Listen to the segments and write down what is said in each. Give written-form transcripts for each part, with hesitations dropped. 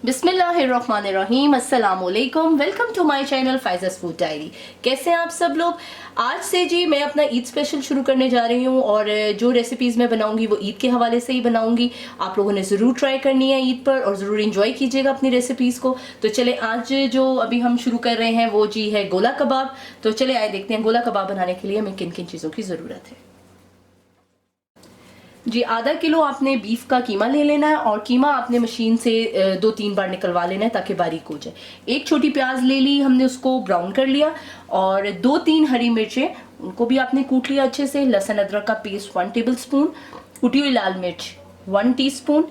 बिस्मिल्लाहिर्रहमानिर्रहीम, अस्सलाम वालेकुम। Welcome to my channel Faiza's food diary. कैसे हैं आप सब लोग। आज से जी मैं अपना ईद स्पेशल शुरू करने जा रही हूँ और जो रेसिपीज़ मैं बनाऊंगी वो ईद के हवाले से ही बनाऊंगी। आप लोगों ने ज़रूर ट्राई करनी है ईद पर और ज़रूर इंजॉय कीजिएगा अपनी रेसिपीज़ को। तो चले आज जो अभी हम शुरू कर रहे हैं वो जी है गोला कबाब। तो चले आए देखते हैं गोला कबाब बनाने के लिए हमें किन किन चीज़ों की ज़रूरत है। जी आधा किलो आपने बीफ का कीमा ले लेना है और कीमा आपने मशीन से 2-3 बार निकलवा लेना है ताकि बारीक हो जाए। एक छोटी प्याज ले ली हमने, उसको ब्राउन कर लिया और 2-3 हरी मिर्चें, उनको भी आपने कूट लिया अच्छे से। लहसुन अदरक का पेस्ट 1 टेबलस्पून, कुटी हुई लाल मिर्च 1 teaspoon,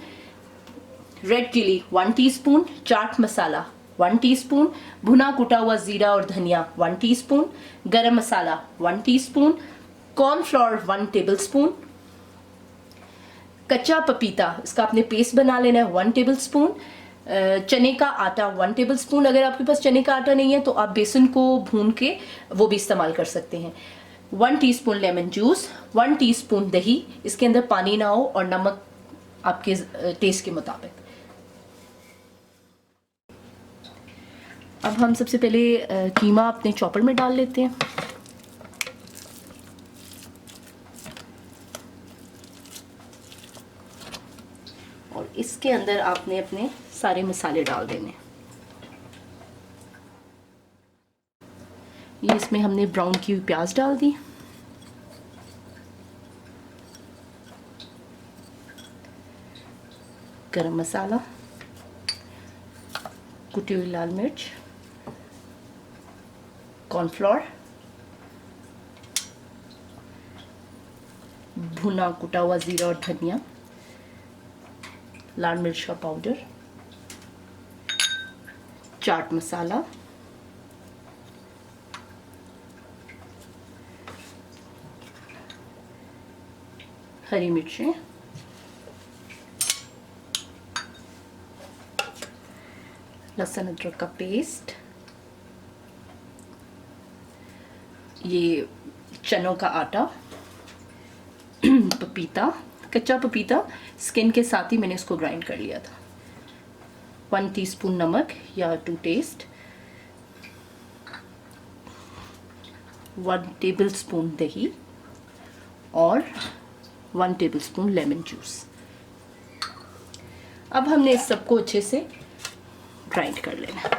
red chilli 1 teaspoon, chaat masala 1 teaspoon, भुना कुटा हुआ जीरा और धनिया 1 टीस्पून, गरम मसाला 1 टीस्पून, कॉर्नफ्लोर 1 टेबलस्पून, कच्चा पपीता इसका आपने पेस्ट बना लेना है 1 टेबलस्पून, चने का आटा 1 टेबलस्पून। अगर आपके पास चने का आटा नहीं है तो आप बेसन को भून के वो भी इस्तेमाल कर सकते हैं। 1 टीस्पून लेमन जूस, 1 टीस्पून दही, इसके अंदर पानी ना हो, और नमक आपके टेस्ट के मुताबिक। अब हम सबसे पहले कीमा अपने चॉपर में डाल लेते हैं। और इसके अंदर आपने अपने सारे मसाले डाल देने। ये इसमें हमने ब्राउन की हुई प्याज डाल दी, गरम मसाला, कुटी हुई लाल मिर्च, कॉर्नफ्लोर, भुना कुटा हुआ जीरा और धनिया, लाल मिर्च का पाउडर, चाट मसाला, हरी मिर्चें, लहसुन अदरक का पेस्ट, ये चनों का आटा, पपीता, कच्चा पपीता स्किन के साथ ही मैंने इसको ग्राइंड कर लिया था, 1 टीस्पून नमक या टू टेस्ट, 1 टेबलस्पून दही और 1 टेबलस्पून लेमन जूस। अब हमने इस सबको अच्छे से ग्राइंड कर लेना है।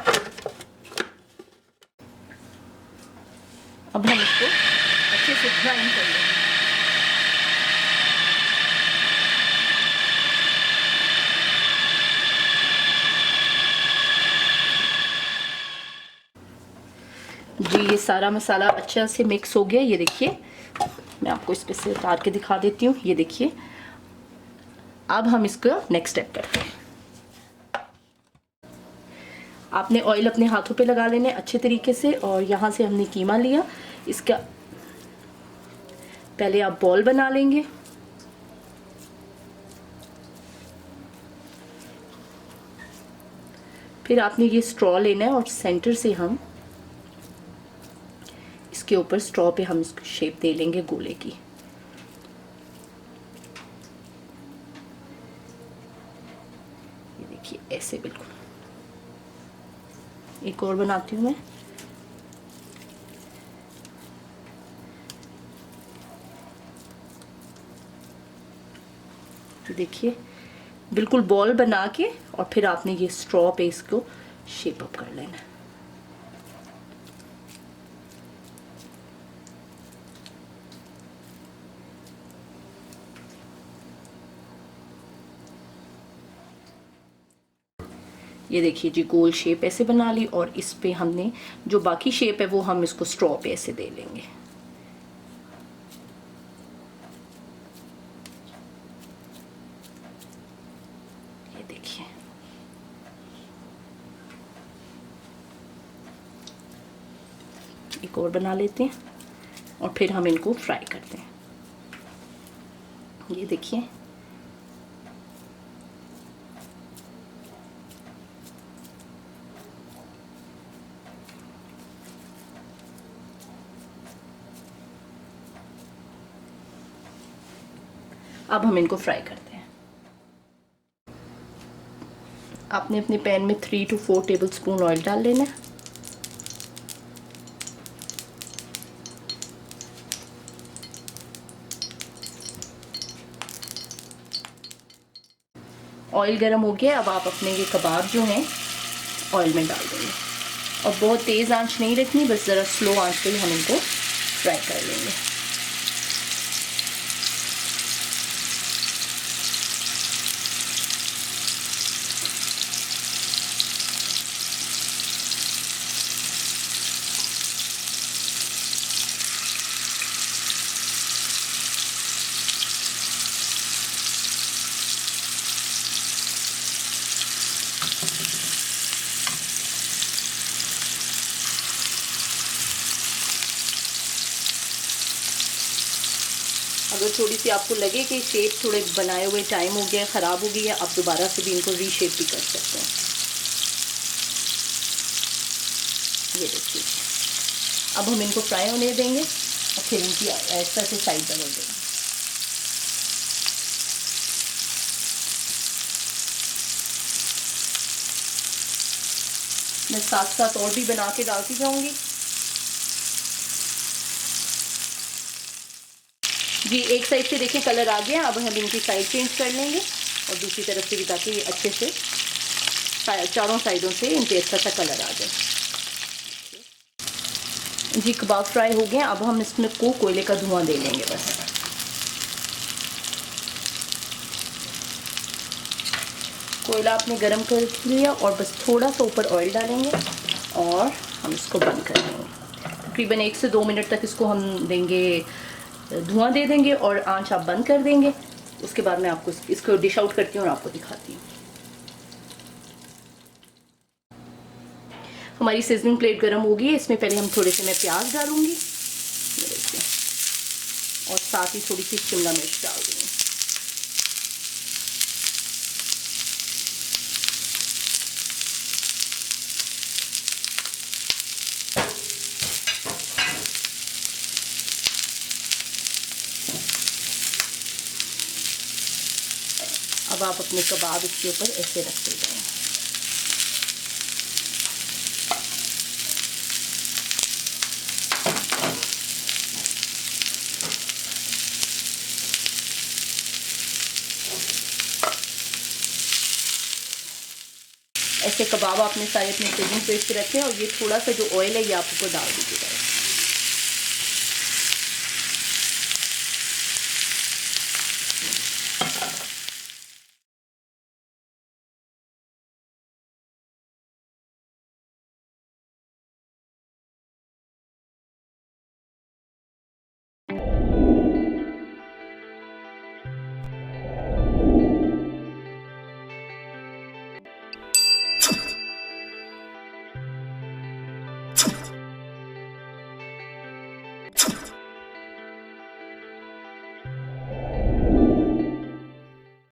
अब हम इसको अच्छे से ग्राइंड कर लेंगे। जी ये सारा मसाला अच्छा से मिक्स हो गया। ये देखिए, मैं आपको इस पे से उतार के दिखा देती हूँ। ये देखिए, अब हम इसका नेक्स्ट स्टेप करते हैं। आपने ऑयल अपने हाथों पे लगा लेने अच्छे तरीके से, और यहाँ से हमने कीमा लिया, इसका पहले आप बॉल बना लेंगे। फिर आपने ये स्ट्रॉ लेना है और सेंटर से हम इसके ऊपर स्ट्रॉ पे हम इसको शेप दे लेंगे गोले की। ये देखिए ऐसे बिल्कुल। एक और बनाती हूँ मैं। देखिए बिल्कुल बॉल बना के, और फिर आपने ये स्ट्रॉ पे इसको शेप अप कर लेना है। ये देखिए जी, गोल शेप ऐसे बना ली, और इस पे हमने जो बाकी शेप है वो हम इसको स्ट्रॉ पे ऐसे दे लेंगे। ये देखिए, एक और बना लेते हैं और फिर हम इनको फ्राई करते हैं। ये देखिए, अब हम इनको फ्राई करते हैं। आपने अपने पैन में 3 to 4 टेबलस्पून ऑयल डाल लेना है। ऑयल गर्म हो गया, अब आप अपने ये कबाब जो हैं ऑयल में डाल देंगे और बहुत तेज़ आंच नहीं रखनी, बस ज़रा स्लो आंच पे ही हम इनको फ्राई कर लेंगे। अगर थोड़ी सी आपको लगे कि शेप थोड़े बनाए हुए टाइम हो गया, ख़राब हो गई है, आप दोबारा से भी इनको रीशेप भी कर सकते हैं। ये देखिए, अब हम इनको फ्राई होने देंगे और फिर इनकी ऐसा से साइड बदल देंगे। मैं साथ साथ और भी बना के डालती जाऊंगी। जी, एक साइड से देखिए कलर आ गया, अब हम इनकी साइड चेंज कर लेंगे और दूसरी तरफ से भी, ताकि अच्छे से चारों साइडों से इनके अच्छा सा कलर आ जाए। जी, कबाब फ्राई हो गए, अब हम इसमें को कोयले का धुआं दे लेंगे बस। कोयला आपने गरम कर लिया और बस थोड़ा सा ऊपर ऑयल डालेंगे और हम इसको बंद कर देंगे। तकरीबन 1 से 2 मिनट तक इसको हम देंगे, धुआं दे देंगे और आंच आप बंद कर देंगे। उसके बाद मैं आपको इसको डिश आउट करती हूँ और आपको दिखाती हूँ। हमारी सीजनिंग प्लेट गर्म हो गई है, इसमें पहले हम थोड़े से मैं प्याज डालूंगी और साथ ही थोड़ी सी शिमला मिर्च डाल दूँगी। अब आप अपने कबाब इसके ऊपर ऐसे रखते जाएं। ऐसे कबाब आपने सारे अपने सीजनिंग प्लेट पे रखे और ये थोड़ा सा जो ऑयल है ये आप ऊपर डाल दीजिएगा।